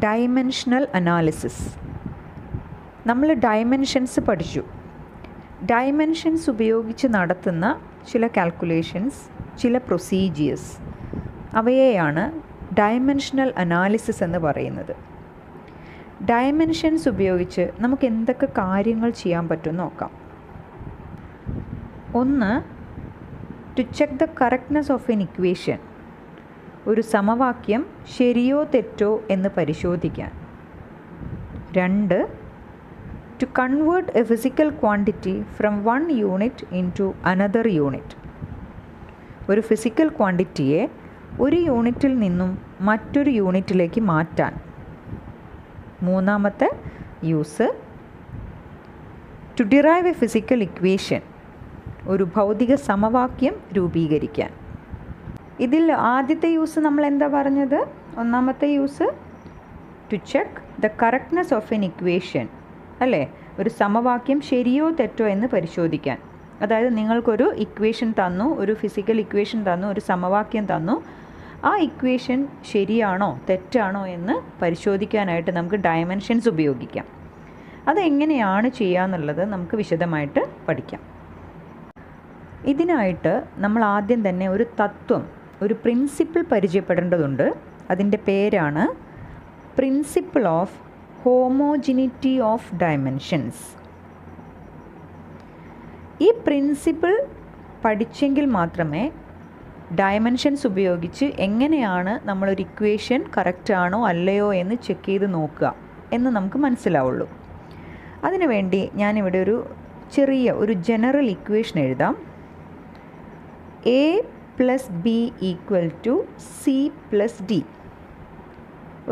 Dimensional analysis. നമ്മൾ dimensions പഠിച്ചു. Dimensions ഉപയോഗിച്ച് നടത്തുന്ന ചില കാൽക്കുലേഷൻസ്, ചില പ്രൊസീജിയേഴ്സ്, അവയെയാണ് ഡൈമെൻഷണൽ അനാലിസിസ് എന്ന് പറയുന്നത്. ഡൈമെൻഷൻസ് ഉപയോഗിച്ച് നമുക്ക് എന്തൊക്കെ കാര്യങ്ങൾ ചെയ്യാൻ പറ്റുമെന്ന് നോക്കാം. ഒന്ന്, to check the correctness of an equation. ഒരു സമവാക്യം ശരിയോ തെറ്റോ എന്ന് പരിശോധിക്കാൻ. രണ്ട്, to convert a physical quantity from one unit into another unit. ഒരു ഫിസിക്കൽ ക്വാണ്ടിറ്റിയെ ഒരു യൂണിറ്റിൽ നിന്നും മറ്റൊരു യൂണിറ്റിലേക്ക് മാറ്റാൻ. മൂന്നാമത്തെ use, to derive a physical equation. ഒരു ഭൗതിക സമവാക്യം രൂപീകരിക്കാൻ. ഇതിൽ ആദ്യത്തെ യൂസ് നമ്മൾ എന്താ പറഞ്ഞത്? ഒന്നാമത്തെ use to check the correctness of an equation, അല്ലേ? ഒരു സമവാക്യം ശരിയോ തെറ്റോ എന്ന് പരിശോധിക്കാൻ. അതായത് നിങ്ങൾക്കൊരു ഇക്വേഷൻ തന്നു, ഒരു ഫിസിക്കൽ ഇക്വേഷൻ തന്നു, ഒരു സമവാക്യം തന്നു. ആ ഇക്വേഷൻ ശരിയാണോ തെറ്റാണോ എന്ന് പരിശോധിക്കാനായിട്ട് നമുക്ക് ഡയമെൻഷൻസ് ഉപയോഗിക്കാം. അതെങ്ങനെയാണ് ചെയ്യാന്നുള്ളത് നമുക്ക് വിശദമായിട്ട് പഠിക്കാം. ഇതിനായിട്ട് നമ്മൾ ആദ്യം തന്നെ ഒരു തത്വം, ഒരു പ്രിൻസിപ്പിൾ പരിചയപ്പെടേണ്ടതുണ്ട്. അതിൻ്റെ പേരാണ് principle of homogeneity of dimensions. ഈ പ്രിൻസിപ്പിൾ പഠിച്ചെങ്കിൽ മാത്രമേ ഡയമെൻഷൻസ് ഉപയോഗിച്ച് എങ്ങനെയാണ് നമ്മളൊരു ഇക്വേഷൻ കറക്റ്റ് ആണോ അല്ലയോ എന്ന് ചെക്ക് ചെയ്ത് നോക്കുക എന്ന് നമുക്ക് മനസ്സിലാവുള്ളൂ. അതിനുവേണ്ടി ഞാനിവിടെ ഒരു ജനറൽ ഇക്വേഷൻ എഴുതാം. A plus B equal to C plus D.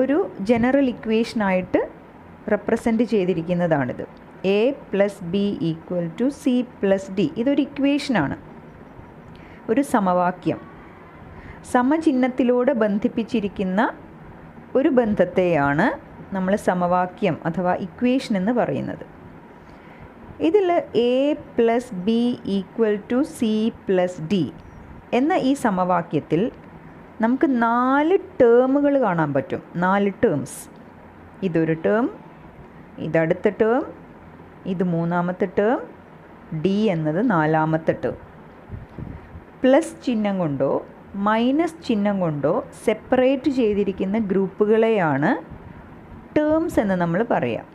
ഒരു ജനറൽ ഇക്വേഷനായിട്ട് റെപ്രസെൻ്റ് ചെയ്തിരിക്കുന്നതാണിത്. A plus B equal to C plus D. ഇതൊരു ഇക്വേഷനാണ്, ഒരു സമവാക്യം. സമചിഹ്നത്തിലൂടെ ബന്ധിപ്പിച്ചിരിക്കുന്ന ഒരു ബന്ധത്തെയാണ് നമ്മൾ സമവാക്യം അഥവാ ഇക്വേഷൻ എന്ന് പറയുന്നത്. ഇതിൽ A plus B equal to C plus D എന്ന ഈ സമവാക്യത്തിൽ നമുക്ക് 4 ടേമുകൾ കാണാൻ പറ്റും. 4 ടേംസ്. ഇതൊരു ടേം, ഇതടുത്ത ടേം, ഇത് മൂന്നാമത്തെ ടേം, ഡി എന്നത് 4ാമത്തെ ടേം. പ്ലസ് ചിഹ്നം കൊണ്ടോ മൈനസ് ചിഹ്നം കൊണ്ടോ സെപ്പറേറ്റ് ചെയ്തിരിക്കുന്ന ഗ്രൂപ്പുകളെയാണ് ടേംസ് എന്ന് നമ്മൾ പറയാം.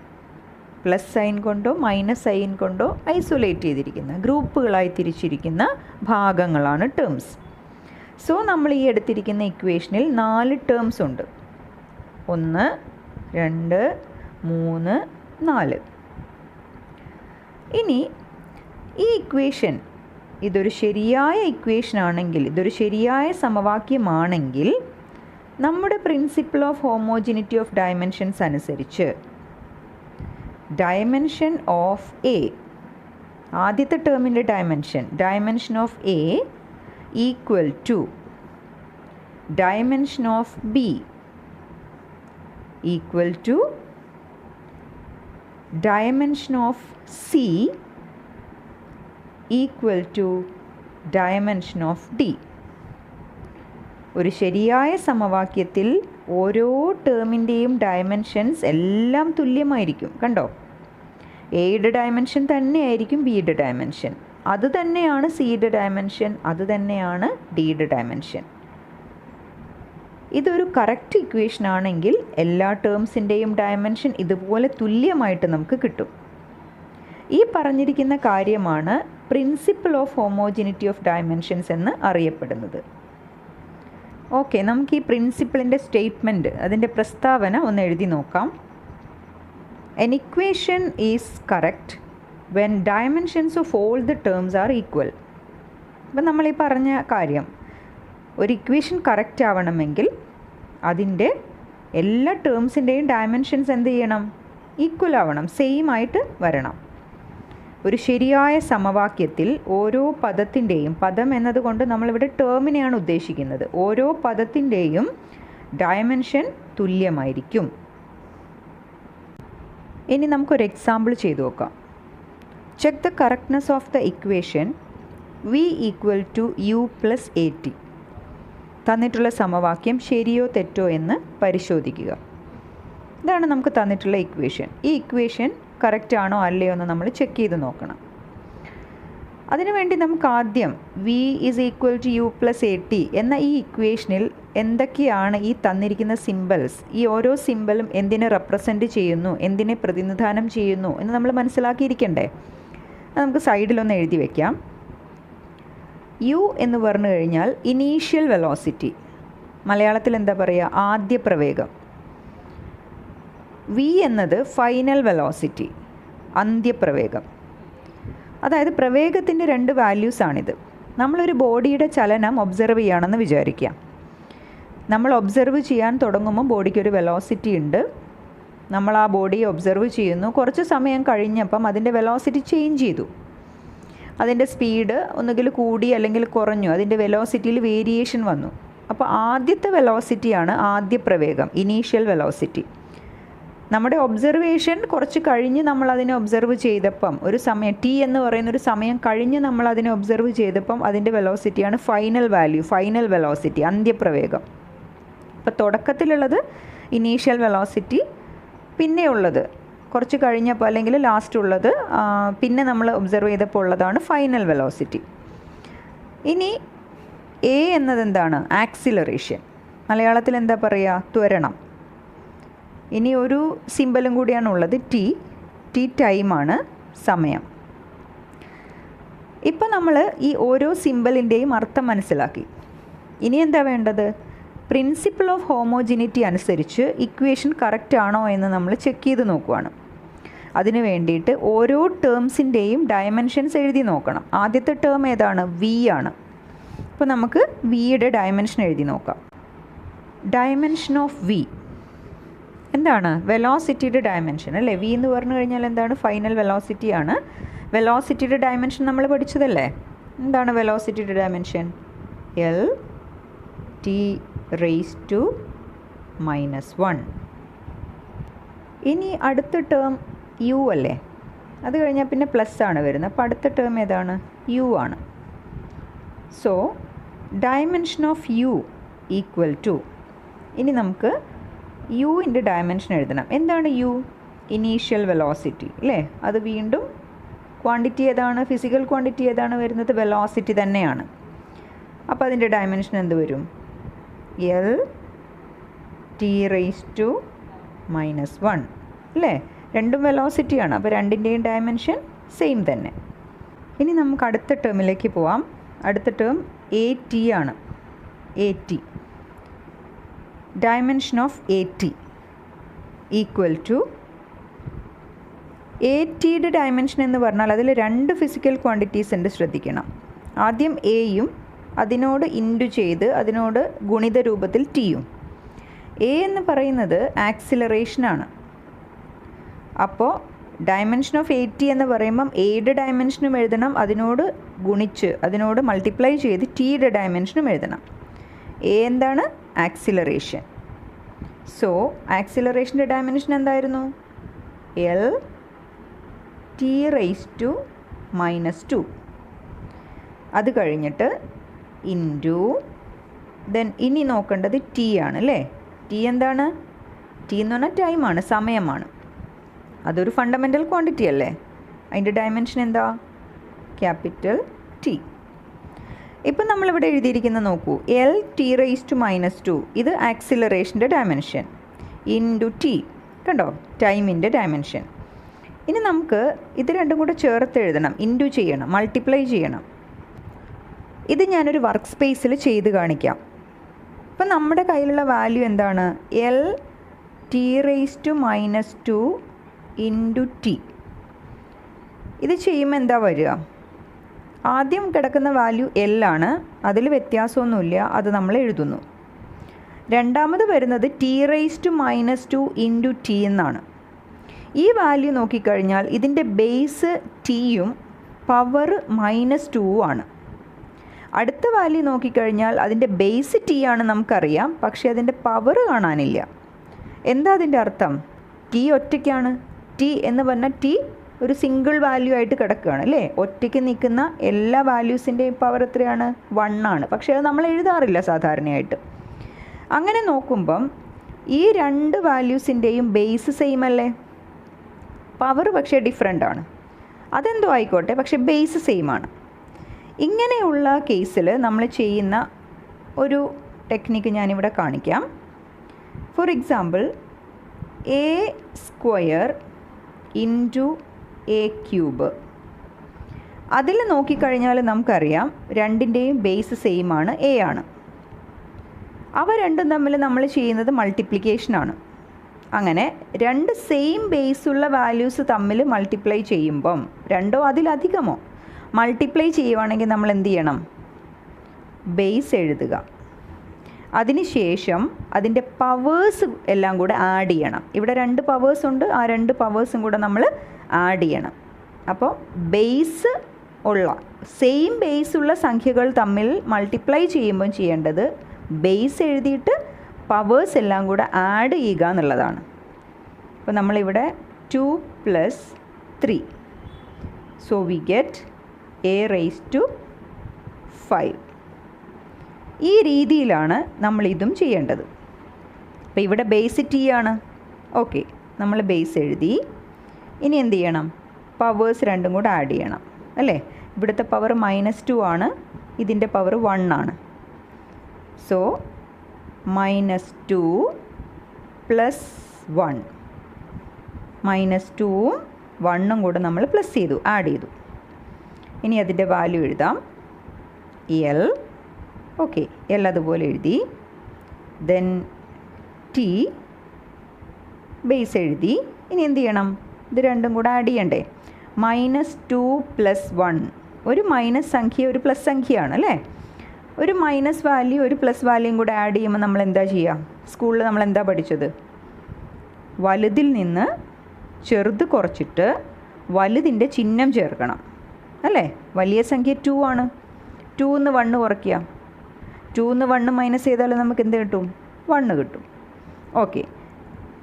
പ്ലസ് സൈൻ കൊണ്ടോ മൈനസ് സൈൻ കൊണ്ടോ ഐസൊലേറ്റ് ചെയ്തിരിക്കുന്ന ഗ്രൂപ്പുകളായി തിരിച്ചിരിക്കുന്ന ഭാഗങ്ങളാണ് ടേംസ്. സോ നമ്മൾ ഈ എടുത്തിരിക്കുന്ന ഇക്വേഷനിൽ 4 ടേംസ് ഉണ്ട്. 1, 2, 3, 4. ഇനി ഈ ഇക്വേഷൻ ഇതൊരു ശരിയായ ഇക്വേഷൻ ആണെങ്കിൽ, ഇതൊരു ശരിയായ സമവാക്യമാണെങ്കിൽ നമ്മുടെ principle of homogeneity of dimensions അനുസരിച്ച് ഡയമെൻഷൻ ഓഫ് എ, ആദ്യത്തെ ടേമിൻ്റെ dimension of A equal to dimension of B equal to dimension of C equal to dimension of D. ഒരു ശരിയായ സമവാക്യത്തിൽ ഓരോ ടേമിൻ്റെയും ഡയമെൻഷൻസ് എല്ലാം തുല്യമായിരിക്കും. കണ്ടോ? എയുടെ ഡയമെൻഷൻ തന്നെയായിരിക്കും ബിയുടെ ഡയമെൻഷൻ, അത് തന്നെയാണ് സിയുടെ ഡയമെൻഷൻ, അത് തന്നെയാണ് ഡിയുടെ ഡയമെൻഷൻ. ഇതൊരു കറക്റ്റ് ഇക്വേഷൻ ആണെങ്കിൽ എല്ലാ ടേംസിൻ്റെയും ഡയമെൻഷൻ ഇതുപോലെ തുല്യമായിട്ട് നമുക്ക് കിട്ടും. ഈ പറഞ്ഞിരിക്കുന്ന കാര്യമാണ് principle of homogeneity of dimensions എന്ന് അറിയപ്പെടുന്നത്. ഓക്കെ, നമുക്ക് ഈ പ്രിൻസിപ്പിളിൻ്റെ സ്റ്റേറ്റ്മെൻറ്റ്, അതിൻ്റെ പ്രസ്താവന ഒന്ന് എഴുതി നോക്കാം. N equation is correct when dimensions of all the terms are equal. അപ്പം നമ്മൾ ഈ പറഞ്ഞ കാര്യം, ഒരു ഇക്വേഷൻ കറക്റ്റ് ആവണമെങ്കിൽ അതിൻ്റെ എല്ലാ ടേംസിൻ്റെയും ഡയമെൻഷൻസ് എന്ത് ചെയ്യണം? ഈക്വൽ ആവണം, സെയിം ആയിട്ട് വരണം. ഒരു ശരിയായ സമവാക്യത്തിൽ ഓരോ പദത്തിൻ്റെയും, പദം എന്നതുകൊണ്ട് നമ്മളിവിടെ ടേമിനെയാണ് ഉദ്ദേശിക്കുന്നത്, ഓരോ പദത്തിൻ്റെയും ഡയമെൻഷൻ തുല്യമായിരിക്കും. ഇനി നമുക്കൊരു എക്സാമ്പിൾ ചെയ്തു നോക്കാം. Check the correctness of the equation v equal to u plus AT. തന്നിട്ടുള്ള സമവാക്യം ശരിയോ തെറ്റോ എന്ന് പരിശോധിക്കുക. ഇതാണ് നമുക്ക് തന്നിട്ടുള്ള ഇക്വേഷൻ. ഈ ഇക്വേഷൻ കറക്റ്റ് ആണോ അല്ലയോ എന്ന് നമ്മൾ ചെക്ക് ചെയ്ത് നോക്കണം. അതിനുവേണ്ടി നമുക്ക് ആദ്യം v = u + at എന്ന ഈ ഇക്വേഷനിൽ എന്തൊക്കെയാണ് ഈ തന്നിരിക്കുന്ന സിംബൽസ്, ഈ ഓരോ സിംബലും എന്തിനെ റെപ്രസെൻറ്റ് ചെയ്യുന്നു, എന്തിനെ പ്രതിനിധാനം ചെയ്യുന്നു എന്ന് നമ്മൾ മനസ്സിലാക്കിയിരിക്കണ്ടേ. അത് നമുക്ക് സൈഡിലൊന്ന് എഴുതി വയ്ക്കാം. u എന്ന് പറഞ്ഞു കഴിഞ്ഞാൽ ഇനീഷ്യൽ വെലോസിറ്റി, മലയാളത്തിൽ എന്താ പറയുക, ആദ്യ പ്രവേഗം. v എന്നത് ഫൈനൽ വെലോസിറ്റി, അന്ത്യപ്രവേഗം. അതായത് പ്രവേഗത്തിൻ്റെ 2 വാല്യൂസാണിത്. നമ്മളൊരു ബോഡിയുടെ ചലനം ഒബ്സർവ് ചെയ്യുകയാണെന്ന് വിചാരിക്കാം. നമ്മൾ ഒബ്സർവ് ചെയ്യാൻ തുടങ്ങുമ്പോൾ ബോഡിക്കൊരു വെലോസിറ്റി ഉണ്ട്. നമ്മൾ ആ ബോഡിയെ ഒബ്സർവ് ചെയ്യുന്നു. കുറച്ച് സമയം കഴിഞ്ഞപ്പം അതിൻ്റെ വെലോസിറ്റി ചേഞ്ച് ചെയ്തു. അതിൻ്റെ സ്പീഡ് ഒന്നുകിൽ കൂടി അല്ലെങ്കിൽ കുറഞ്ഞു, അതിൻ്റെ വെലോസിറ്റിയിൽ വേരിയേഷൻ വന്നു. അപ്പോൾ ആദ്യത്തെ വെലോസിറ്റിയാണ് ആദ്യ പ്രവേഗം, ഇനീഷ്യൽ വെലോസിറ്റി. നമ്മുടെ ഒബ്സർവേഷൻ കുറച്ച് കഴിഞ്ഞ് നമ്മൾ അതിനെ ഒബ്സർവ് ചെയ്തപ്പം, ഒരു സമയം t എന്ന് പറയുന്ന ഒരു സമയം കഴിഞ്ഞ് നമ്മൾ അതിനെ ഒബ്സർവ് ചെയ്തപ്പം അതിൻ്റെ വെലോസിറ്റിയാണ് ഫൈനൽ വാല്യൂ, ഫൈനൽ വെലോസിറ്റി, അന്ത്യപ്രവേഗം. അപ്പോൾ തുടക്കത്തിലുള്ളത് ഇനീഷ്യൽ വെലോസിറ്റി, പിന്നെയുള്ളത് കുറച്ച് കഴിഞ്ഞപ്പോൾ അല്ലെങ്കിൽ ലാസ്റ്റ് ഉള്ളത് പിന്നെ നമ്മൾ ഒബ്സർവ് ചെയ്തപ്പോൾ ഉള്ളതാണ് ഫൈനൽ വെലോസിറ്റി. ഇനി a എന്നത് എന്താണ്, ആക്സിലറേഷൻ. മലയാളത്തിൽ എന്താ പറയുക, ത്വരണം. ഇനി ഒരു സിമ്പലും കൂടിയാണ് ഉള്ളത്, ടി ടൈമാണ്, സമയം. ഇപ്പം നമ്മൾ ഈ ഓരോ സിമ്പലിൻ്റെയും അർത്ഥം മനസ്സിലാക്കി. ഇനി എന്താ വേണ്ടത്, പ്രിൻസിപ്പിൾ ഓഫ് ഹോമോജിനിറ്റി അനുസരിച്ച് ഇക്വേഷൻ കറക്റ്റ് ആണോ എന്ന് നമ്മൾ ചെക്ക് ചെയ്ത് നോക്കുകയാണ്. അതിന് വേണ്ടിയിട്ട് ഓരോ ടേംസിൻ്റെയും ഡയമെൻഷൻസ് എഴുതി നോക്കണം. ആദ്യത്തെ ടേം ഏതാണ്, v ആണ്. അപ്പോൾ നമുക്ക് vയുടെ ഡയമെൻഷൻ എഴുതി നോക്കാം. ഡയമെൻഷൻ ഓഫ് v എന്താണ്, വെലോസിറ്റിയുടെ ഡയമെൻഷൻ അല്ലേ. v എന്ന് പറഞ്ഞു കഴിഞ്ഞാൽ എന്താണ്, ഫൈനൽ വെലോസിറ്റിയാണ്. വെലോസിറ്റിയുടെ ഡയമെൻഷൻ നമ്മൾ പഠിച്ചതല്ലേ. എന്താണ് വെലോസിറ്റിയുടെ ഡയമെൻഷൻ, L(t⁻⁻1). ഇനി അടുത്ത ടേം u അല്ലേ, അത് കഴിഞ്ഞാൽ പിന്നെ പ്ലസ് ആണ് വരുന്നത്. അപ്പോൾ അടുത്ത ടേം ഏതാണ്, u ആണ്. സോ ഡയമെൻഷൻ ഓഫ് u = ഇനി നമുക്ക് യുവിൻ്റെ ഡയമെൻഷൻ എഴുതണം. എന്താണ് u, ഇനീഷ്യൽ വെലോസിറ്റി അല്ലേ. അത് വീണ്ടും ക്വാണ്ടിറ്റി ഏതാണ്, ഫിസിക്കൽ ക്വാണ്ടിറ്റി ഏതാണ് വരുന്നത്, വെലോസിറ്റി തന്നെയാണ്. അപ്പോൾ അതിൻ്റെ ഡയമെൻഷൻ എന്ത് വരും, L(t⁻⁻1) അല്ലേ. രണ്ടും വെലോസിറ്റിയാണ്, അപ്പോൾ രണ്ടിൻ്റെയും ഡയമെൻഷൻ സെയിം തന്നെ. ഇനി നമുക്ക് അടുത്ത ടേമിലേക്ക് പോവാം. അടുത്ത ടേം at ആണ്. at ഡയമെൻഷൻ ഓഫ് at യുടെ ഡയമെൻഷൻ എന്ന് പറഞ്ഞാൽ അതിൽ 2 ഫിസിക്കൽ ക്വാണ്ടിറ്റീസ് ഉണ്ട്, ശ്രദ്ധിക്കണം. ആദ്യം എയും അതിനോട് ഇൻറ്റു ചെയ്ത് അതിനോട് ഗുണിത രൂപത്തിൽ ടിയും. a എന്ന് പറയുന്നത് ആക്സിലറേഷനാണ്. അപ്പോൾ ഡയമെൻഷൻ ഓഫ് at എന്ന് പറയുമ്പം എയുടെ ഡയമെൻഷനും എഴുതണം, അതിനോട് ഗുണിച്ച് അതിനോട് മൾട്ടിപ്ലൈ ചെയ്ത് ടിയുടെ ഡയമെൻഷനും എഴുതണം. a എന്താണ്, ആക്സിലറേഷൻ. സോ ആക്സിലറേഷൻ്റെ ഡയമെൻഷൻ എന്തായിരുന്നു, L(t⁻²). അത് കഴിഞ്ഞിട്ട് ഇൻറ്റു ദെൻ ഇനി നോക്കേണ്ടത് t ആണ് അല്ലേ. t എന്താണ്, t എന്ന് പറഞ്ഞാൽ ടൈമാണ്, സമയമാണ്. അതൊരു ഫണ്ടമെൻ്റൽ ക്വാണ്ടിറ്റി അല്ലേ. അതിൻ്റെ ഡയമെൻഷൻ എന്താ, ക്യാപിറ്റൽ T. ഇപ്പം നമ്മളിവിടെ എഴുതിയിരിക്കുന്നത് നോക്കൂ, L(t⁻²). ഇത് ആക്സിലറേഷൻ്റെ ഡയമെൻഷൻ ഇൻറ്റു t, കണ്ടോ, ടൈമിൻ്റെ ഡയമെൻഷൻ. ഇനി നമുക്ക് ഇത് രണ്ടും കൂടെ ചേർത്ത് എഴുതണം, ഇൻറ്റു ചെയ്യണം, മൾട്ടിപ്ലൈ ചെയ്യണം. ഇത് ഞാനൊരു വർക്ക് സ്പേസിൽ ചെയ്ത് കാണിക്കാം. ഇപ്പം നമ്മുടെ കയ്യിലുള്ള വാല്യൂ എന്താണ്, L(t⁻² ഇൻറ്റു t). ഇത് ചെയ്യുമ്പോൾ എന്താ വരിക, ആദ്യം കിടക്കുന്ന വാല്യൂ L ആണ്, അതിൽ വ്യത്യാസമൊന്നുമില്ല, അത് നമ്മൾ എഴുതുന്നു. രണ്ടാമത് വരുന്നത് t⁻² ഇൻറ്റു t എന്നാണ്. ഈ വാല്യൂ നോക്കിക്കഴിഞ്ഞാൽ ഇതിൻ്റെ ബേസ് ടിയും പവർ -2 ആണ്. അടുത്ത വാല്യൂ നോക്കിക്കഴിഞ്ഞാൽ അതിൻ്റെ ബേസ് ടി ആണ് നമുക്കറിയാം, പക്ഷേ അതിൻ്റെ പവർ കാണാനില്ല. എന്താ അതിൻ്റെ അർത്ഥം, ടി ഒറ്റയ്ക്കാണ്. ടി എന്ന് പറഞ്ഞാൽ ടി ഒരു സിംഗിൾ വാല്യൂ ആയിട്ട് കിടക്കുകയാണ് അല്ലേ. ഒറ്റയ്ക്ക് നിൽക്കുന്ന എല്ലാ വാല്യൂസിൻ്റെയും പവർ എത്രയാണ്, 1 ആണ്. പക്ഷേ അത് നമ്മൾ എഴുതാറില്ല സാധാരണയായിട്ട്. അങ്ങനെ നോക്കുമ്പം ഈ രണ്ട് വാല്യൂസിൻ്റെയും ബേസ് സെയിം അല്ലേ? പവർ പക്ഷേ ഡിഫറെൻ്റ് ആണ്. അതെന്തോ ആയിക്കോട്ടെ, പക്ഷേ ബേസ് സെയിം ആണ്. ഇങ്ങനെയുള്ള കേസിൽ നമ്മൾ ചെയ്യുന്ന ഒരു ടെക്നിക്ക് ഞാനിവിടെ കാണിക്കാം. For example, A square into A cube. അതിൽ നോക്കിക്കഴിഞ്ഞാൽ നമുക്കറിയാം രണ്ടിൻ്റെയും ബേസ് സെയിം ആണ്, എ ആണ്. അവ രണ്ടും തമ്മിൽ നമ്മൾ ചെയ്യുന്നത് മൾട്ടിപ്ലിക്കേഷനാണ്. അങ്ങനെ രണ്ട് സെയിം ബേസുള്ള വാല്യൂസ് തമ്മിൽ മൾട്ടിപ്ലൈ ചെയ്യുമ്പം, രണ്ടോ അതിലധികമോ മൾട്ടിപ്ലൈ ചെയ്യുവാണെങ്കിൽ നമ്മൾ എന്ത് ചെയ്യണം? ബേസ് എഴുതുക. അതിനുശേഷം അതിൻ്റെ പവേഴ്സ് എല്ലാം കൂടെ ആഡ് ചെയ്യണം. ഇവിടെ 2 പവേഴ്സ് ഉണ്ട്, ആ 2 പവേഴ്സും കൂടെ നമ്മൾ ആഡ് ചെയ്യണം. അപ്പോൾ ബേസ് ഉള്ള സെയിം ബേസുള്ള സംഖ്യകൾ തമ്മിൽ മൾട്ടിപ്ലൈ ചെയ്യുമ്പം ചെയ്യേണ്ടത് ബേസ് എഴുതിയിട്ട് പവേഴ്സ് എല്ലാം കൂടെ ആഡ് ചെയ്യുക എന്നുള്ളതാണ്. അപ്പോൾ നമ്മളിവിടെ 2 + 3, so we get a raised to 5. ഈ രീതിയിലാണ് നമ്മളിതും ചെയ്യേണ്ടത്. അപ്പോൾ ഇവിടെ ബേസ് ടി ആണ്. ഓക്കെ, നമ്മൾ ബേസ് എഴുതി. ഇനി എന്ത് ചെയ്യണം? പവേഴ്സ് രണ്ടും കൂടെ ആഡ് ചെയ്യണം അല്ലേ? ഇവിടുത്തെ പവർ -2 ആണ്, ഇതിൻ്റെ പവർ 1 ആണ്. സോ -2 + 1, -2ഉം 1ഉം കൂടെ നമ്മൾ പ്ലസ് ചെയ്തു, ആഡ് ചെയ്തു. ഇനി അതിൻ്റെ വാല്യൂ എഴുതാം, എൽ. ഓക്കെ, എൽ അതുപോലെ എഴുതി. ദെൻ ടി ബേസ് എഴുതി. ഇനി എന്ത് ചെയ്യണം? ഇത് രണ്ടും കൂടെ ആഡ് ചെയ്യണ്ടേ? -2 + 1, ഒരു മൈനസ് സംഖ്യ ഒരു പ്ലസ് സംഖ്യയാണ് അല്ലേ? ഒരു മൈനസ് വാല്യൂ ഒരു പ്ലസ് വാല്യൂയും കൂടെ ആഡ് ചെയ്യുമ്പോൾ നമ്മൾ എന്താ ചെയ്യുക? സ്കൂളിൽ നമ്മൾ എന്താ പഠിച്ചത്? വലുതിൽ നിന്ന് ചെറുത് കുറച്ചിട്ട് വലുതിൻ്റെ ചിഹ്നം ചേർക്കണം അല്ലേ? വലിയ സംഖ്യ 2 ആണ്. 2ന്ന് 1 കുറയ്ക്കുക. 2ന്ന് 1 മൈനസ് ചെയ്താൽ നമുക്ക് എന്ത് കിട്ടും? 1 കിട്ടും. ഓക്കെ,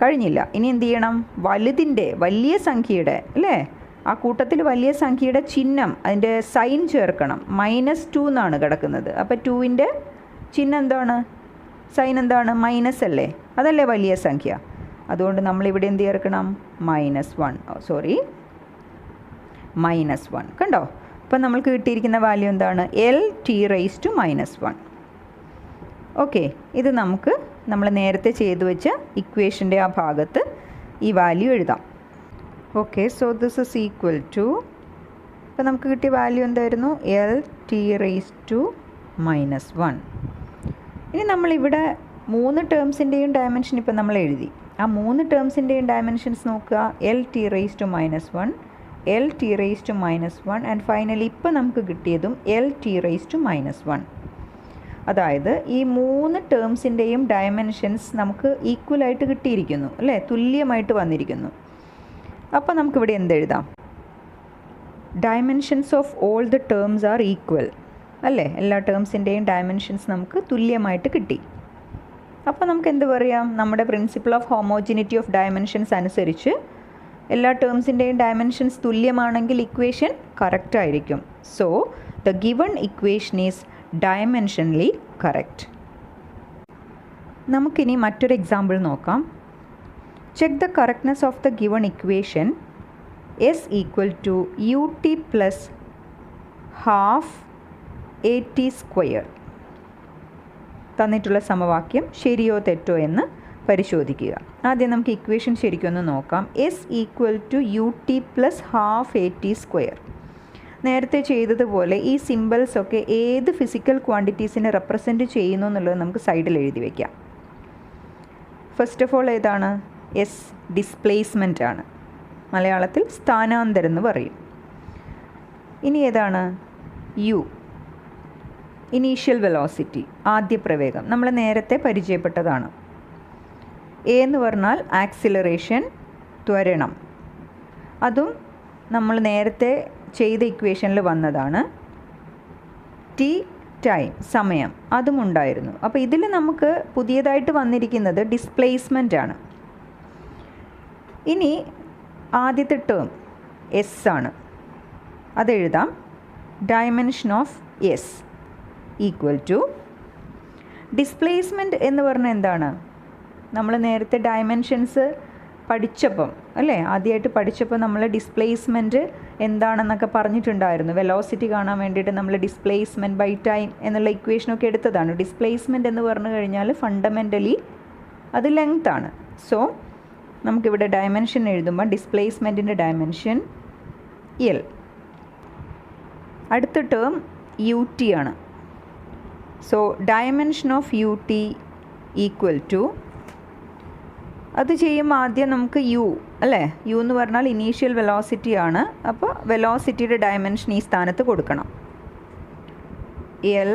കഴിഞ്ഞില്ല. ഇനി എന്ത് ചെയ്യണം? വലുതിൻ്റെ വലിയ സംഖ്യയുടെ അല്ലേ, ആ കൂട്ടത്തിൽ വലിയ സംഖ്യയുടെ ചിഹ്നം, അതിൻ്റെ സൈൻ ചേർക്കണം. -2 എന്നാണ് കിടക്കുന്നത്. അപ്പോൾ 2ൻ്റെ ചിഹ്നം എന്താണ്? സൈൻ എന്താണ്? മൈനസ് അല്ലേ? അതല്ലേ വലിയ സംഖ്യ. അതുകൊണ്ട് നമ്മളിവിടെ എന്ത് ചേർക്കണം? -1. കണ്ടോ? അപ്പം നമ്മൾക്ക് കിട്ടിയിരിക്കുന്ന വാല്യൂ എന്താണ്? LT⁻⁻1. ഓക്കെ, ഇത് നമുക്ക് നമ്മൾ നേരത്തെ ചെയ്തു വെച്ച ഇക്വേഷൻ്റെ ആ ഭാഗത്ത് ഈ വാല്യൂ എഴുതാം. Okay, so this is equal to, അപ്പോൾ നമുക്ക് കിട്ടിയ വാല്യൂ എന്തായിരുന്നു? LT⁻1. ഇനി നമ്മളിവിടെ 3 ടേംസിൻ്റെയും ഡയമെൻഷൻ ഇപ്പം നമ്മൾ എഴുതി. ആ 3 ടേംസിൻ്റെയും ഡയമെൻഷൻസ് നോക്കുക. LT⁻1, LT⁻1 ആൻഡ് ഫൈനലി ഇപ്പം നമുക്ക് കിട്ടിയതും LT⁻1. അതായത് ഈ 3 ടേംസിൻ്റെയും ഡയമെൻഷൻസ് നമുക്ക് ഈക്വലായിട്ട് കിട്ടിയിരിക്കുന്നു അല്ലേ? തുല്യമായിട്ട് വന്നിരിക്കുന്നു. അപ്പോൾ നമുക്കിവിടെ എന്തെഴുതാം? Dimensions of all the terms are equal അല്ലേ? എല്ലാ ടേംസിൻ്റെയും ഡയമെൻഷൻസ് നമുക്ക് തുല്യമായിട്ട് കിട്ടി. അപ്പോൾ നമുക്ക് എന്ത് പറയാം? നമ്മുടെ principle of homogeneity of dimensions അനുസരിച്ച് എല്ലാ ടേംസിൻ്റെയും ഡയമെൻഷൻസ് തുല്യമാണെങ്കിൽ ഇക്വേഷൻ കറക്റ്റ് ആയിരിക്കും. So the given equation is dimensionally correct. നമുക്കിനി മറ്റൊരു എക്സാമ്പിൾ നോക്കാം. Check the correctness of the given equation S equal to ut plus half at². തന്നിട്ടുള്ള സമവാക്യം ശരിയോ തെറ്റോ എന്ന് പരിശോധിക്കുക. ആദ്യം നമുക്ക് ഇക്വേഷൻ ശരിക്കൊന്ന് നോക്കാം. S equal to ut plus half at². നേരത്തെ ചെയ്തതുപോലെ ഈ സിമ്പിൾസൊക്കെ ഏത് ഫിസിക്കൽ ക്വാണ്ടിറ്റീസിനെ റെപ്രസെൻറ്റ് ചെയ്യുന്നു എന്നുള്ളത് നമുക്ക് സൈഡിൽ എഴുതി വയ്ക്കാം. ഫസ്റ്റ് ഓഫ് ഓൾ ഏതാണ്? എസ് ഡിസ്പ്ലേസ്മെൻ്റ് ആണ്. മലയാളത്തിൽ സ്ഥാനാന്തരം എന്ന് പറയും. ഇനി ഏതാണ്? യു ഇനീഷ്യൽ വെലോസിറ്റി, ആദ്യ പ്രവേഗം. നമ്മൾ നേരത്തെ പരിചയപ്പെട്ടതാണ്. എ എന്ന് പറഞ്ഞാൽ ആക്സിലറേഷൻ, ത്വരണം. അതും നമ്മൾ നേരത്തെ ചെയ്ത ഇക്വേഷനിൽ വന്നതാണ്. ടി ടൈം, സമയം, അതും ഉണ്ടായിരുന്നു. അപ്പോൾ ഇതിൽ നമുക്ക് പുതിയതായിട്ട് വന്നിരിക്കുന്നത് ഡിസ്പ്ലേസ്മെൻ്റ് ആണ്. ഇനി ആദ്യത്തെ ടേം എസ് ആണ്, അതെഴുതാം. Dimension of S equal to displacement എന്ന് പറഞ്ഞാൽ എന്താണ്? നമ്മൾ നേരത്തെ ഡയമെൻഷൻസ് പഠിച്ചപ്പം അല്ലേ, ആദ്യമായിട്ട് പഠിച്ചപ്പോൾ നമ്മൾ ഡിസ്പ്ലേസ്മെൻറ്റ് എന്താണെന്നൊക്കെ പറഞ്ഞിട്ടുണ്ടായിരുന്നു. വെലോസിറ്റി കാണാൻ വേണ്ടിയിട്ട് നമ്മൾ ഡിസ്പ്ലേസ്മെൻറ്റ് ബൈ ടൈം എന്നുള്ള ഇക്വേഷനൊക്കെ എടുത്തതാണ്. ഡിസ്പ്ലേസ്മെൻറ്റ് എന്ന് പറഞ്ഞു കഴിഞ്ഞാൽ ഫണ്ടമെൻ്റലി അത് ലെങ്ത് ആണ്. സോ നമുക്കിവിടെ ഡയമെൻഷൻ എഴുതുമ്പോൾ ഡിസ്പ്ലേസ്മെൻറ്റിൻ്റെ ഡയമെൻഷൻ എൽ. അടുത്ത ടേം യു ടി ആണ്. So dimension of U T equal to, അത് ചെയ്യുമ്പോൾ ആദ്യം നമുക്ക് യു അല്ലേ, യു എന്ന് പറഞ്ഞാൽ ഇനീഷ്യൽ വെലോസിറ്റി ആണ്. അപ്പോൾ വെലോസിറ്റിയുടെ ഡയമെൻഷൻ ഈ സ്ഥാനത്ത് കൊടുക്കണം. L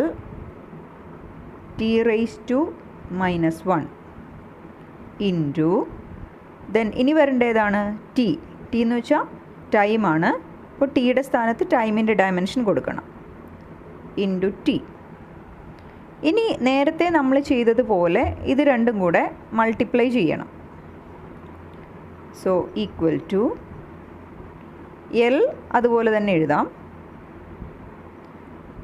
T raise to -1 into then ഇനി വരേണ്ടതാണ് ടി. ടി എന്ന് വെച്ചാൽ ടൈമാണ്. അപ്പോൾ ടിയുടെ സ്ഥാനത്ത് ടൈമിൻ്റെ ഡയമെൻഷൻ കൊടുക്കണം, ഇൻറ്റു ടി. ഇനി നേരത്തെ നമ്മൾ ചെയ്തതുപോലെ ഇത് രണ്ടും കൂടെ മൾട്ടിപ്ലൈ ചെയ്യണം. സോ ഈക്വൽ ടു എൽ അതുപോലെ തന്നെ എഴുതാം.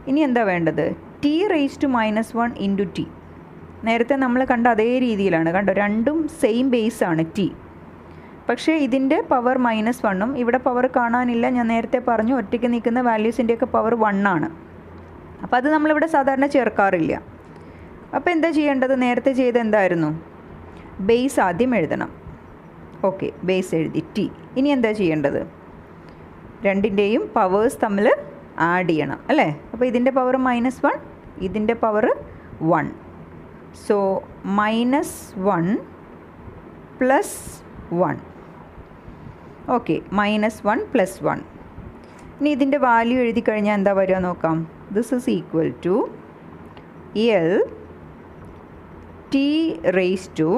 ഇനി എന്താ വേണ്ടത്? T raise to -1 into T. നേരത്തെ നമ്മൾ കണ്ട അതേ രീതിയിലാണ്, കണ്ടോ, രണ്ടും സെയിം ബേസ് ആണ് ടി. പക്ഷേ ഇതിൻ്റെ പവർ -1ഉം ഇവിടെ പവർ കാണാനില്ല. ഞാൻ നേരത്തെ പറഞ്ഞു ഒറ്റയ്ക്ക് നിൽക്കുന്ന വാല്യൂസിൻ്റെയൊക്കെ പവർ 1 ആണ്. അപ്പോൾ അത് നമ്മളിവിടെ സാധാരണ ചേർക്കാറില്ല. അപ്പോൾ എന്താ ചെയ്യേണ്ടത്? നേരത്തെ ചെയ്ത് എന്തായിരുന്നു? ബേസ് ആദ്യം എഴുതണം. ഓക്കെ, ബേസ് എഴുതി ടി. ഇനി എന്താ ചെയ്യേണ്ടത്? രണ്ടിൻ്റെയും പവേഴ്സ് തമ്മിൽ ആഡ് ചെയ്യണം അല്ലേ. അപ്പോൾ ഇതിൻ്റെ പവർ -1, ഇതിൻ്റെ പവർ 1. സോ -1 + 1. ഓക്കെ, -1 + 1. ഇനി ഇതിൻ്റെ വാല്യൂ എഴുതി കഴിഞ്ഞാൽ എന്താ വരിക നോക്കാം. This is equal to L T raise to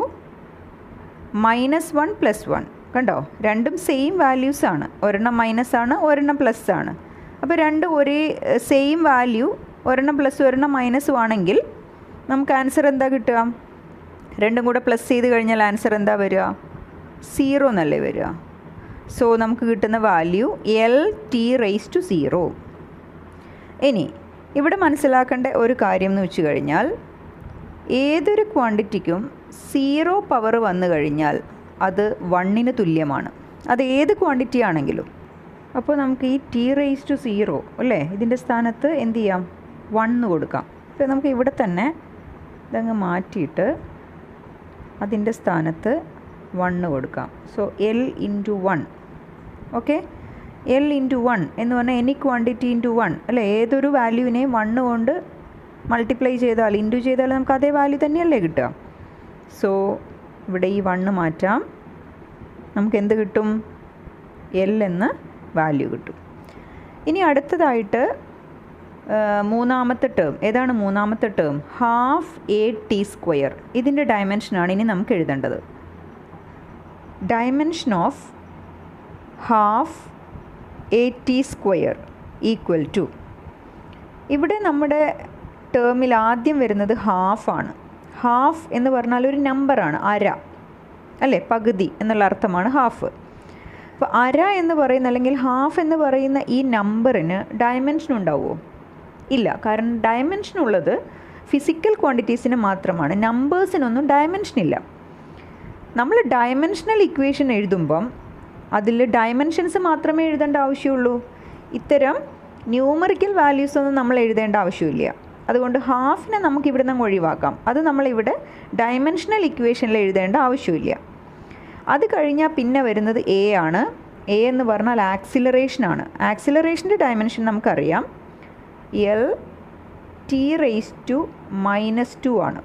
-1 + 1. കണ്ടോ, രണ്ടും സെയിം വാല്യൂസ് ആണ്. ഒരെണ്ണം മൈനസ് ആണ്, ഒരെണ്ണം പ്ലസ് ആണ്. അപ്പോൾ രണ്ടും ഒരേ സെയിം വാല്യൂ, ഒരെണ്ണം പ്ലസ് ഒരെണ്ണം മൈനസും ആണെങ്കിൽ നമുക്ക് ആൻസർ എന്താ കിട്ടുക? രണ്ടും കൂടെ പ്ലസ് ചെയ്ത് കഴിഞ്ഞാൽ ആൻസർ എന്താ വരിക? 0 എന്നല്ലേ വരിക. സോ നമുക്ക് കിട്ടുന്ന value L T raise to 0. ഇനി ഇവിടെ മനസ്സിലാക്കേണ്ട ഒരു കാര്യം എന്ന് വെച്ച് കഴിഞ്ഞാൽ, ഏതൊരു ക്വാണ്ടിറ്റിക്കും 0 പവർ വന്നു കഴിഞ്ഞാൽ അത് 1ന് തുല്യമാണ്. അത് ഏത് ക്വാണ്ടിറ്റി ആണെങ്കിലും. അപ്പോൾ നമുക്ക് ഈ ടി റേസ് ടു 0 അല്ലേ, ഇതിൻ്റെ സ്ഥാനത്ത് എന്ത് ചെയ്യാം? 1 കൊടുക്കാം. അപ്പോൾ നമുക്ക് ഇവിടെ തന്നെ ഇതങ്ങ് മാറ്റിയിട്ട് അതിൻ്റെ സ്ഥാനത്ത് 1 കൊടുക്കാം. So L into 1. Okay, L into 1 എന്ന് പറഞ്ഞാൽ എനി ക്വാണ്ടിറ്റി ഇൻറ്റു 1 അല്ലേ. ഏതൊരു വാല്യൂവിനെയും 1 കൊണ്ട് മൾട്ടിപ്ലൈ ചെയ്താൽ, ഇൻറ്റു ചെയ്താൽ നമുക്ക് അതേ വാല്യൂ തന്നെയല്ലേ കിട്ടുക. സോ ഇവിടെ ഈ 1 മാറ്റാം. നമുക്ക് എന്ത് കിട്ടും? എൽ എന്ന വാല്യൂ കിട്ടും. ഇനി അടുത്തതായിട്ട് മൂന്നാമത്തെ ടേം ഏതാണ്? മൂന്നാമത്തെ ടേം ½ AT². ഇതിൻ്റെ ഡയമെൻഷനാണ് ഇനി നമുക്ക് എഴുതേണ്ടത്. Dimension of ½ AT² equal to, ഇവിടെ നമ്മുടെ ടേമിൽ ആദ്യം വരുന്നത് ഹാഫ് ആണ്. ഹാഫ് എന്ന് പറഞ്ഞാൽ ഒരു നമ്പറാണ്, അര അല്ലേ, പകുതി എന്നുള്ള അർത്ഥമാണ് ഹാഫ്. അപ്പോൾ അര എന്ന് പറയുന്ന അല്ലെങ്കിൽ ഹാഫ് എന്ന് പറയുന്ന ഈ നമ്പറിന് ഡയമെൻഷൻ ഉണ്ടാവുമോ? ഇല്ല. കാരണം ഡയമെൻഷൻ ഉള്ളത് ഫിസിക്കൽ ക്വാണ്ടിറ്റീസിന് മാത്രമാണ്, നമ്പേഴ്സിനൊന്നും ഡയമെൻഷൻ ഇല്ല. നമ്മൾ ഡയമെൻഷണൽ ഇക്വേഷൻ എഴുതുമ്പം അതിൽ ഡയമെൻഷൻസ് മാത്രമേ എഴുതേണ്ട ആവശ്യമുള്ളൂ. ഇത്തരം ന്യൂമറിക്കൽ വാല്യൂസ് ഒന്നും നമ്മൾ എഴുതേണ്ട ആവശ്യമില്ല. അതുകൊണ്ട് ഹാഫിനെ നമുക്ക് ഇവിടെ നിന്ന് ഒഴിവാക്കാം. അത് നമ്മളിവിടെ ഡയമെൻഷണൽ ഇക്വേഷനിൽ എഴുതേണ്ട ആവശ്യമില്ല. അത് കഴിഞ്ഞാൽ പിന്നെ വരുന്നത് എ ആണ്. എ എന്ന് പറഞ്ഞാൽ ആക്സിലറേഷനാണ്. ആക്സിലറേഷൻ്റെ ഡയമെൻഷൻ നമുക്കറിയാം, എൽ ടി റേസ് ടു -2 ആണ്.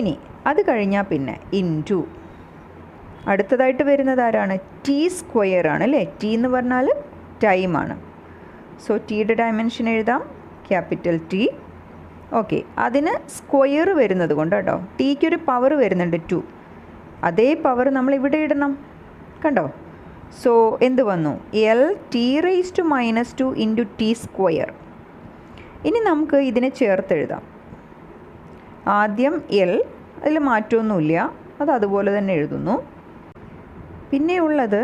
ഇനി അത് കഴിഞ്ഞാൽ പിന്നെ ഇൻറ്റു അടുത്തതായിട്ട് വരുന്നത് ആരാണ്? T² ആണ് അല്ലേ. ടി എന്ന് പറഞ്ഞാൽ ടൈമാണ്. സോ ടിയുടെ ഡയമെൻഷൻ എഴുതാം, ക്യാപിറ്റൽ ടി. ഓക്കെ, അതിന് സ്ക്വയർ വരുന്നത് കൊണ്ട് കേട്ടോ, ടിക്കൊരു പവർ വരുന്നുണ്ട് 2. അതേ പവർ നമ്മൾ ഇവിടെ ഇടണം, കണ്ടോ. സോ എന്ത് വന്നു? L T raise to -2 into T². ഇനി നമുക്ക് ഇതിനെ ചേർത്തെഴുതാം. ആദ്യം എൽ, അതിൽ മാറ്റമൊന്നുമില്ല, അത് അതുപോലെ തന്നെ എഴുതുന്നു. പിന്നെയുള്ളത്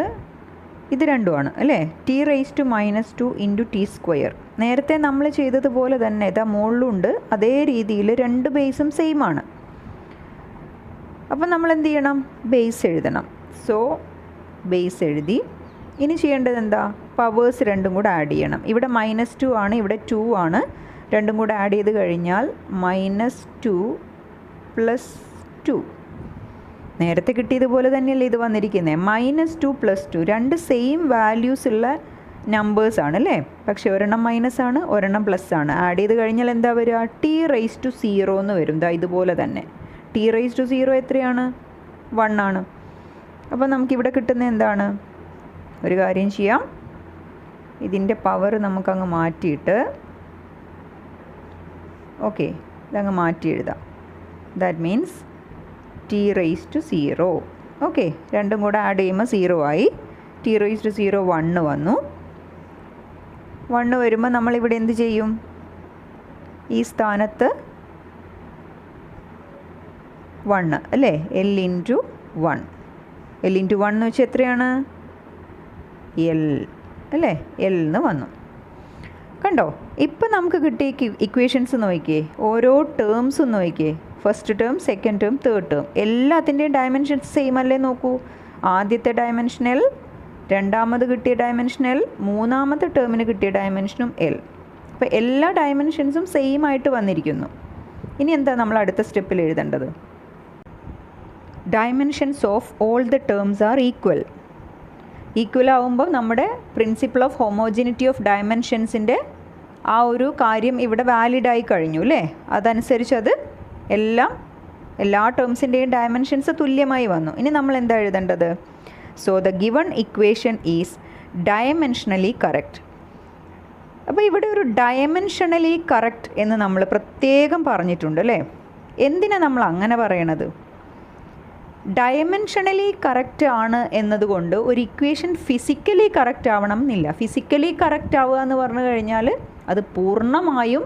ഇത് രണ്ടുമാണ് അല്ലേ, T raise to -2 into T². നേരത്തെ നമ്മൾ ചെയ്തതുപോലെ തന്നെ ഇതാ മുകളിലുണ്ട്, അതേ രീതിയിൽ രണ്ട് ബേസും സെയിം ആണ്. അപ്പോൾ നമ്മൾ എന്ത് ചെയ്യണം? ബേസ് എഴുതണം. സോ ബേസ് എഴുതി. ഇനി ചെയ്യേണ്ടത് എന്താ? പവേഴ്സ് രണ്ടും കൂടെ ആഡ് ചെയ്യണം. ഇവിടെ -2 ആണ്, ഇവിടെ 2 ആണ്. രണ്ടും കൂടെ ആഡ് ചെയ്ത് കഴിഞ്ഞാൽ -2 + 2. നേരത്തെ കിട്ടിയതുപോലെ തന്നെയല്ലേ ഇത് വന്നിരിക്കുന്നത്. -2 + 2 രണ്ട് സെയിം വാല്യൂസ് ഉള്ള നമ്പേഴ്സാണ് അല്ലേ? പക്ഷേ ഒരെണ്ണം മൈനസ് ആണ്, ഒരെണ്ണം പ്ലസ് ആണ്. ആഡ് ചെയ്ത് കഴിഞ്ഞാൽ എന്താ വരിക? t⁻0 എന്ന് വരും. ദാ ഇതുപോലെ തന്നെ. t⁻0 എത്രയാണ്? 1 ആണ്. അപ്പോൾ നമുക്കിവിടെ കിട്ടുന്നത് എന്താണ്? ഒരു കാര്യം ചെയ്യാം, ഇതിൻ്റെ പവർ നമുക്കങ്ങ് മാറ്റിയിട്ട് ഓക്കെ ഇതങ്ങ് മാറ്റി എഴുതാം. That means t⁻0. ഓക്കെ, രണ്ടും കൂടെ ആഡ് ചെയ്യുമ്പോൾ 0 ആയി. t⁻0 1 വന്നു. 1 വരുമ്പോൾ നമ്മളിവിടെ എന്ത് ചെയ്യും? ഈ സ്ഥാനത്ത് 1 അല്ലേ? l × 1. l × 1 എന്ന് വെച്ചാൽ എത്രയാണ്? l അല്ലേ? l എന്ന് വന്നു. കണ്ടോ? ഇപ്പം നമുക്ക് കിട്ടിയ ഇക്വേഷൻസ് നോക്കിയേ, ഓരോ ടേംസും നോക്കിയേ. First term, second term, third term എല്ലാത്തിൻ്റെയും ഡയമെൻഷൻസ് സെയിം അല്ലേ? നോക്കൂ, ആദ്യത്തെ ഡയമെൻഷനൽ, രണ്ടാമത് കിട്ടിയ ഡയമെൻഷനൽ, മൂന്നാമത്തെ ടേമിന് കിട്ടിയ ഡയമെൻഷനും l. അപ്പോൾ എല്ലാ ഡയമെൻഷൻസും സെയിം ആയിട്ട് വന്നിരിക്കുന്നു. ഇനി എന്താ നമ്മൾ അടുത്ത സ്റ്റെപ്പിൽ എഴുതേണ്ടത്? Dimensions of all the terms are equal. Equal ആവുമ്പോൾ നമ്മുടെ പ്രിൻസിപ്പിൾ ഓഫ് ഹോമോജിനിറ്റി ഓഫ് ഡയമെൻഷൻസിൻ്റെ ആ ഒരു കാര്യം ഇവിടെ വാലിഡായി കഴിഞ്ഞു അല്ലേ? അതനുസരിച്ച് അത് എല്ലാ ടേംസിൻ്റെയും ഡയമെൻഷൻസ് തുല്യമായി വന്നു. ഇനി നമ്മൾ എന്താ എഴുതേണ്ടത്? So the given equation is dimensionally correct. അപ്പോൾ ഇവിടെ ഒരു ഡയമെൻഷനലി കറക്റ്റ് എന്ന് നമ്മൾ പ്രത്യേകം പറഞ്ഞിട്ടുണ്ട് അല്ലേ? എന്തിനാണ് നമ്മൾ അങ്ങനെ പറയണത്? ഡയമെൻഷനലി കറക്റ്റ് ആണ് എന്നതുകൊണ്ട് ഒരു ഇക്വേഷൻ ഫിസിക്കലി കറക്റ്റ് ആവണം എന്നില്ല. ഫിസിക്കലി കറക്റ്റ് ആവുക എന്ന് പറഞ്ഞു കഴിഞ്ഞാൽ അത് പൂർണ്ണമായും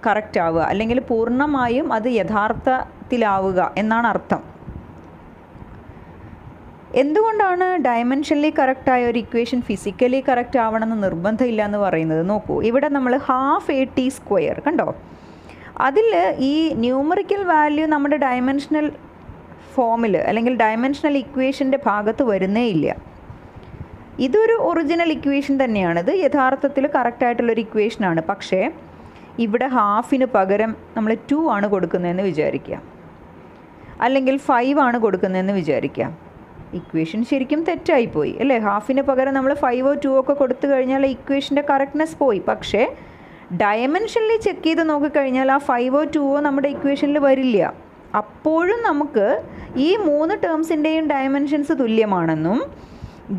കറക്റ്റ് ആവുക, അല്ലെങ്കിൽ പൂർണ്ണമായും അത് യഥാർത്ഥത്തിലാവുക എന്നാണ് അർത്ഥം. എന്തുകൊണ്ടാണ് ഡയമെൻഷനലി കറക്റ്റായ ഒരു ഇക്വേഷൻ ഫിസിക്കലി കറക്റ്റ് ആവണമെന്ന് നിർബന്ധമില്ല എന്ന് പറയുന്നത്? നോക്കൂ, ഇവിടെ നമ്മൾ ½ കണ്ടോ? അതിൽ ഈ ന്യൂമറിക്കൽ വാല്യൂ നമ്മുടെ ഡയമെൻഷനൽ ഫോമിൽ അല്ലെങ്കിൽ ഡയമെൻഷനൽ ഇക്വേഷൻ്റെ ഭാഗത്ത് വരുന്നേ ഇല്ല. ഇതൊരു ഒറിജിനൽ ഇക്വേഷൻ തന്നെയാണ്, ഇത് യഥാർത്ഥത്തിൽ കറക്റ്റായിട്ടുള്ളൊരു ഇക്വേഷനാണ്. പക്ഷേ ഇവിടെ ഹാഫിന് പകരം നമ്മൾ 2 ആണ് കൊടുക്കുന്നതെന്ന് വിചാരിക്കുക, അല്ലെങ്കിൽ 5 ആണ് കൊടുക്കുന്നതെന്ന് വിചാരിക്കുക. ഇക്വേഷൻ ശരിക്കും തെറ്റായിപ്പോയി അല്ലേ? ഹാഫിന് പകരം നമ്മൾ 5ഓ 2ഓ ഒക്കെ കൊടുത്തു കഴിഞ്ഞാൽ ഇക്വേഷൻ്റെ കറക്റ്റ്നെസ് പോയി. പക്ഷേ ഡയമെൻഷനിൽ ചെക്ക് ചെയ്ത് നോക്കിക്കഴിഞ്ഞാൽ ആ 5ഓ 2ഓ നമ്മുടെ ഇക്വേഷനിൽ വരില്ല. അപ്പോഴും നമുക്ക് ഈ 3 ടേംസിൻ്റെയും ഡയമെൻഷൻസ് തുല്യമാണെന്നും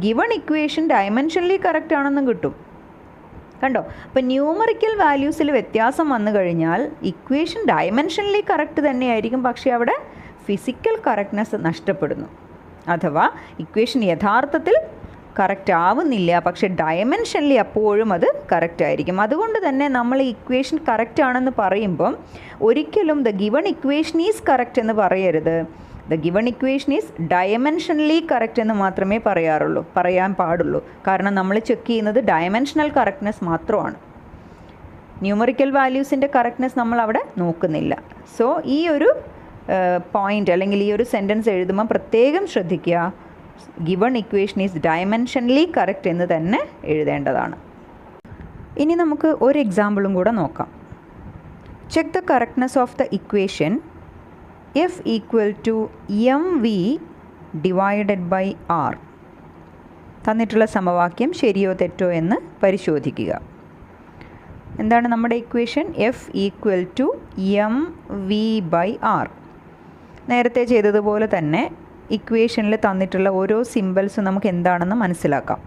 ഗിവൺ ഇക്വേഷൻ ഡയമെൻഷനലി കറക്റ്റ് ആണെന്നും കിട്ടും. കണ്ടോ? അപ്പോൾ ന്യൂമറിക്കൽ വാല്യൂസിൽ വ്യത്യാസം വന്നു കഴിഞ്ഞാൽ ഇക്വേഷൻ ഡയമെൻഷനലി കറക്റ്റ് തന്നെയായിരിക്കും, പക്ഷേ അവിടെ ഫിസിക്കൽ കറക്റ്റ്നെസ് നഷ്ടപ്പെടുന്നു. അഥവാ ഇക്വേഷൻ യഥാർത്ഥത്തിൽ കറക്റ്റ് ആവുന്നില്ല, പക്ഷേ ഡയമെൻഷനലി അപ്പോഴും അത് കറക്റ്റ് ആയിരിക്കും. അതുകൊണ്ട് തന്നെ നമ്മൾ ഈ ഇക്വേഷൻ കറക്റ്റ് ആണെന്ന് പറയുമ്പം ഒരിക്കലും the given equation is correct എന്ന് പറയരുത്. The given equation is dimensionally correct എന്ന് മാത്രമേ പറയാൻ പാടുള്ളൂ. കാരണം നമ്മൾ ചെക്ക് ചെയ്യുന്നത് ഡയമെൻഷനൽ കറക്റ്റ്നെസ് മാത്രമാണ്, ന്യൂമറിക്കൽ വാല്യൂസിൻ്റെ കറക്റ്റ്നെസ് നമ്മൾ അവിടെ നോക്കുന്നില്ല. സോ ഈ ഒരു പോയിൻ്റ് അല്ലെങ്കിൽ ഈ ഒരു സെൻറ്റൻസ് എഴുതുമ്പോൾ പ്രത്യേകം ശ്രദ്ധിക്കുക, given equation is dimensionally correct എന്ന് തന്നെ എഴുതേണ്ടതാണ്. ഇനി നമുക്ക് ഒരു എക്സാമ്പിളും കൂടെ നോക്കാം. Check the correctness of the equation f = mv / r. തന്നിട്ടുള്ള സമവാക്യം ശരിയോ തെറ്റോ എന്ന് പരിശോധിക്കുക. എന്താണ് നമ്മുടെ ഇക്വേഷൻ? f = mv/r. നേരത്തെ ചെയ്തതുപോലെ തന്നെ ഇക്വേഷനിൽ തന്നിട്ടുള്ള ഓരോ സിമ്പിൾസും നമുക്ക് എന്താണെന്ന് മനസ്സിലാക്കാം.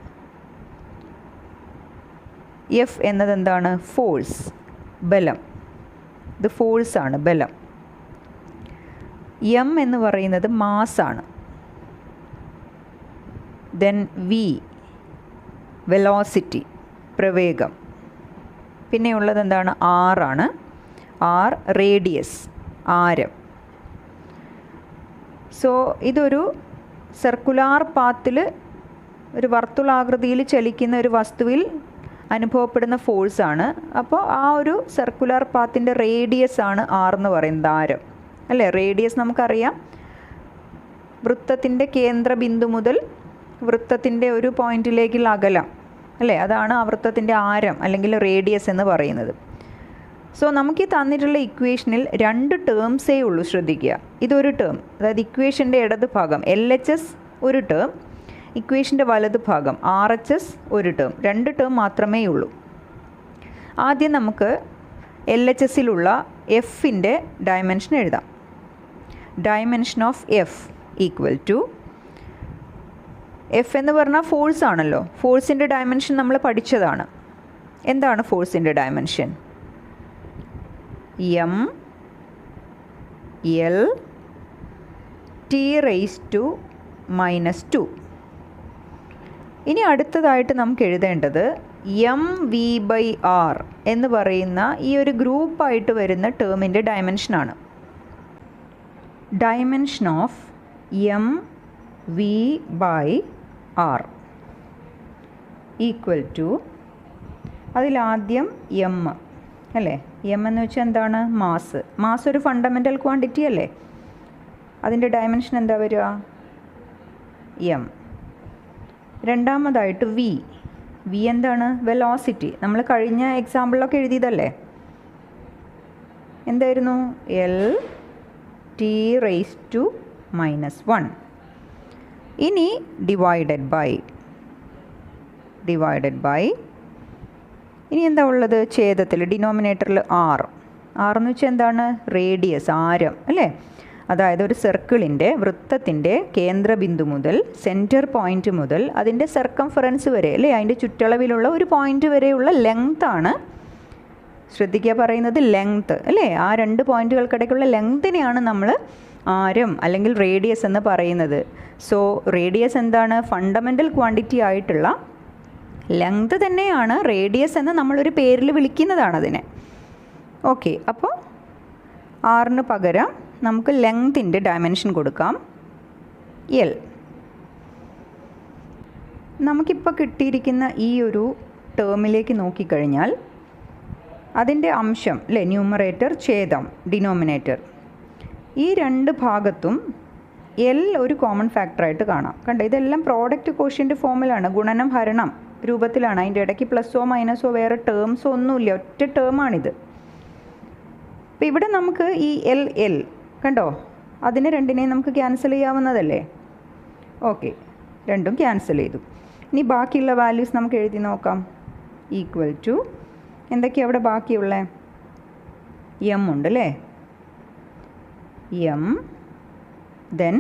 എഫ് എന്നത് എന്താണ്? ഫോഴ്സ്, ബലം. ഇത് ഫോഴ്സാണ്, ബലം. എം എന്ന് പറയുന്നത് മാസ്സാണ്. ദെൻ വി വെലോസിറ്റി, പ്രവേഗം. പിന്നെയുള്ളത് എന്താണ്? ആർ ആണ്. ആർ റേഡിയസ്, ആരം. സോ ഇതൊരു സർക്കുലാർ പാത്തിൽ, ഒരു വർത്തുളാകൃതിയിൽ ചലിക്കുന്ന ഒരു വസ്തുവിൽ അനുഭവപ്പെടുന്ന ഫോഴ്സാണ്. അപ്പോൾ ആ ഒരു സർക്കുലാർ പാത്തിൻ്റെ റേഡിയസ് ആണ് ആർ എന്ന് പറയുന്നത്, ആരം അല്ലേ? റേഡിയസ് നമുക്കറിയാം, വൃത്തത്തിൻ്റെ കേന്ദ്രബിന്ദു മുതൽ വൃത്തത്തിൻ്റെ ഒരു പോയിന്റിലേക്കുള്ള അകലം അല്ലേ, അതാണ് ആ വൃത്തത്തിൻ്റെ ആരം അല്ലെങ്കിൽ റേഡിയസ് എന്ന് പറയുന്നത്. സോ നമുക്ക് ഈ തന്നിട്ടുള്ള ഇക്വേഷനിൽ 2 ടേംസേ ഉള്ളൂ, ശ്രദ്ധിക്കുക. ഇതൊരു ടേം, അതായത് ഇക്വേഷൻ്റെ ഇടത് ഭാഗം LHS ഒരു ടേം, ഇക്വേഷൻ്റെ വലത് ഭാഗം RHS ഒരു ടേം, 2 ടേം മാത്രമേ ഉള്ളൂ. ആദ്യം നമുക്ക് LHSലുള്ള എഫിൻ്റെ ഡയമെൻഷൻ എഴുതാം. Dimension of F equal to, F എന്ന് പറഞ്ഞാൽ ഫോഴ്സ് ആണല്ലോ. ഫോഴ്സിൻ്റെ ഡയമെൻഷൻ നമ്മൾ പഠിച്ചതാണ്. എന്താണ് ഫോഴ്സിൻ്റെ ഡയമെൻഷൻ? M L T⁻². ഇനി അടുത്തതായിട്ട് നമുക്ക് എഴുതേണ്ടത് MV/R എന്ന് പറയുന്ന ഈ ഒരു ഗ്രൂപ്പായിട്ട് വരുന്ന ടേമിൻ്റെ ഡയമെൻഷനാണ്. Dimension of MV/R equal to, അതിലാദ്യം എം അല്ലേ. എം എന്ന് വെച്ചാൽ എന്താണ്? മാസ്. മാസ് ഒരു ഫണ്ടമെൻ്റൽ ക്വാണ്ടിറ്റി അല്ലേ. അതിൻ്റെ ഡയമെൻഷൻ എന്താ വരിക? എം. രണ്ടാമതായിട്ട് വി. വി എന്താണ്? വെലോസിറ്റി. നമ്മൾ കഴിഞ്ഞ എക്സാമ്പിളിലൊക്കെ എഴുതിയതല്ലേ. എന്തായിരുന്നു? LT⁻⁻1. ഇനി ഡിവൈഡഡ് ബൈ ഇനി എന്താ ഉള്ളത്? ഛേദത്തിൽ ഡിനോമിനേറ്ററിൽ R. എന്ന് വെച്ചാൽ എന്താണ്? റേഡിയസ്, ആരം അല്ലേ. അതായത് ഒരു സർക്കിളിൻ്റെ, വൃത്തത്തിൻ്റെ കേന്ദ്രബിന്ദു മുതൽ സെൻറ്റർ പോയിൻ്റ് മുതൽ അതിൻ്റെ സർക്കംഫറൻസ് വരെ അല്ലേ, അതിൻ്റെ ചുറ്റളവിലുള്ള ഒരു പോയിൻ്റ് വരെയുള്ള ലെങ്ത്താണ്, ശ്രദ്ധിക്കുക പറയുന്നത് ലെങ്ത്ത് അല്ലേ. ആ 2 പോയിൻറ്റുകൾക്കിടയ്ക്കുള്ള ലെങ്ത്തിനെയാണ് നമ്മൾ ആരം അല്ലെങ്കിൽ റേഡിയസ് എന്ന് പറയുന്നത്. സോ റേഡിയസ് എന്താണ്? ഫണ്ടമെൻ്റൽ ക്വാണ്ടിറ്റി ആയിട്ടുള്ള ലെങ്ത് തന്നെയാണ് റേഡിയസ് എന്ന് നമ്മളൊരു പേരിൽ വിളിക്കുന്നതാണ് അതിനെ. ഓക്കെ, അപ്പോൾ ആറിന് പകരം നമുക്ക് ലെങ്തിൻ്റെ ഡയമെൻഷൻ കൊടുക്കാം L. നമുക്കിപ്പോൾ കിട്ടിയിരിക്കുന്ന ഈ ഒരു ടേമിലേക്ക് നോക്കിക്കഴിഞ്ഞാൽ അതിൻ്റെ അംശം അല്ലേ, ന്യൂമറേറ്റർ, ഛേദം ഡിനോമിനേറ്റർ, ഈ 2 ഭാഗത്തും L ഒരു കോമൺ ഫാക്ടറായിട്ട് കാണാം. കണ്ടോ, ഇതെല്ലാം പ്രോഡക്റ്റ് കോഷ്യൻ്റ് ഫോമിലാണ്, ഗുണനം ഹരണം രൂപത്തിലാണ്. അതിൻ്റെ ഇടയ്ക്ക് പ്ലസ്സോ മൈനസോ വേറെ ടേംസോ ഒന്നുമില്ല, ഒറ്റ ടേമാണിത്. അപ്പോൾ ഇവിടെ നമുക്ക് ഈ L കണ്ടോ, അതിനെ രണ്ടിനെയും നമുക്ക് ക്യാൻസൽ ചെയ്യാവുന്നതല്ലേ. ഓക്കെ, രണ്ടും ക്യാൻസൽ ചെയ്തു. ഇനി ബാക്കിയുള്ള വാല്യൂസ് നമുക്ക് എഴുതി നോക്കാം. ഈക്വൽ ടു എന്തൊക്കെയാണ് അവിടെ ബാക്കിയുള്ളത്? എം ഉണ്ട് അല്ലേ, എം. ദെൻ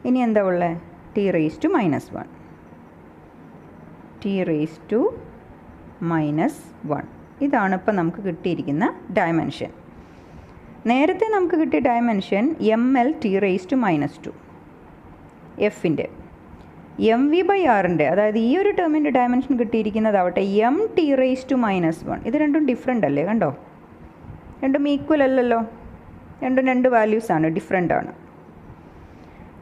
ഇനി എന്താ ഉള്ളത്? T⁻⁻1. T⁻⁻1 ഇതാണ് ഇപ്പം നമുക്ക് കിട്ടിയിരിക്കുന്ന ഡയമെൻഷൻ. നേരത്തെ നമുക്ക് കിട്ടിയ ഡയമെൻഷൻ MLT⁻², എഫിൻ്റെ. MV/Rൻ്റെ, അതായത് ഈ ഒരു ടേമിൻ്റെ ഡയമെൻഷൻ കിട്ടിയിരിക്കുന്നതാവട്ടെ MT⁻⁻1. ഇത് രണ്ടും ഡിഫറെൻ്റ് അല്ലേ, കണ്ടോ, രണ്ടും ഈക്വൽ അല്ലല്ലോ, രണ്ടും 2 വാല്യൂസാണ്, ഡിഫറെൻ്റ് ആണ്.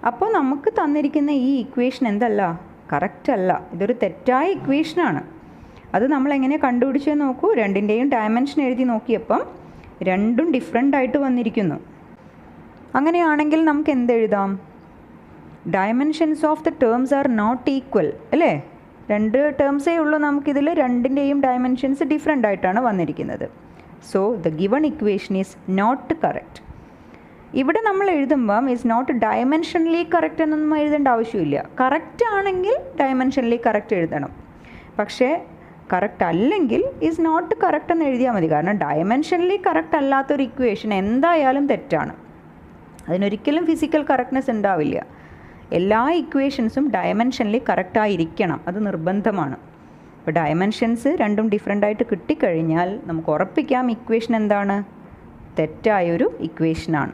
അപ്പോൾ നമുക്ക് തന്നിരിക്കുന്ന ഈ ഇക്വേഷൻ എന്തല്ല? കറക്റ്റ് അല്ല, ഇതൊരു തെറ്റായ ഇക്വേഷനാണ്. അത് നമ്മളെങ്ങനെ കണ്ടുപിടിച്ചെന്ന് നോക്കൂ. രണ്ടിൻ്റെയും ഡയമെൻഷൻ എഴുതി നോക്കിയപ്പം രണ്ടും ഡിഫറെൻ്റ് ആയിട്ട് വന്നിരിക്കുന്നു. അങ്ങനെയാണെങ്കിൽ നമുക്ക് എന്തെഴുതാം? Dimensions of the terms are not equal അല്ലേ. 2 ടേംസേ ഉള്ളൂ നമുക്കിതിൽ, രണ്ടിൻ്റെയും ഡയമെൻഷൻസ് ഡിഫറെൻ്റ് ആയിട്ടാണ് വന്നിരിക്കുന്നത്. So the given equation is not correct. ഇവിടെ നമ്മൾ എഴുതുമ്പം ഈസ് നോട്ട് ഡയമെൻഷനലി കറക്റ്റ് എന്നൊന്നും എഴുതേണ്ട ആവശ്യമില്ല. കറക്റ്റ് ആണെങ്കിൽ ഡയമെൻഷനലി കറക്റ്റ് എഴുതണം. പക്ഷേ കറക്റ്റ് അല്ലെങ്കിൽ ഈസ് നോട്ട് കറക്റ്റ് എന്ന് എഴുതിയാൽ മതി. കാരണം ഡയമെൻഷനലി കറക്റ്റ് അല്ലാത്തൊരു ഇക്വേഷൻ എന്തായാലും തെറ്റാണ്. അതിനൊരിക്കലും ഫിസിക്കൽ കറക്റ്റ്നെസ് ഉണ്ടാവില്ല. എല്ലാ ഇക്വേഷൻസും ഡയമെൻഷനലി കറക്റ്റായിരിക്കണം, അത് നിർബന്ധമാണ്. അപ്പോൾ ഡയമെൻഷൻസ് രണ്ടും ഡിഫറെൻ്റ് ആയിട്ട് കിട്ടിക്കഴിഞ്ഞാൽ നമുക്ക് ഉറപ്പിക്കാം ഇക്വേഷൻ എന്താണ്? തെറ്റായൊരു ഇക്വേഷനാണ്.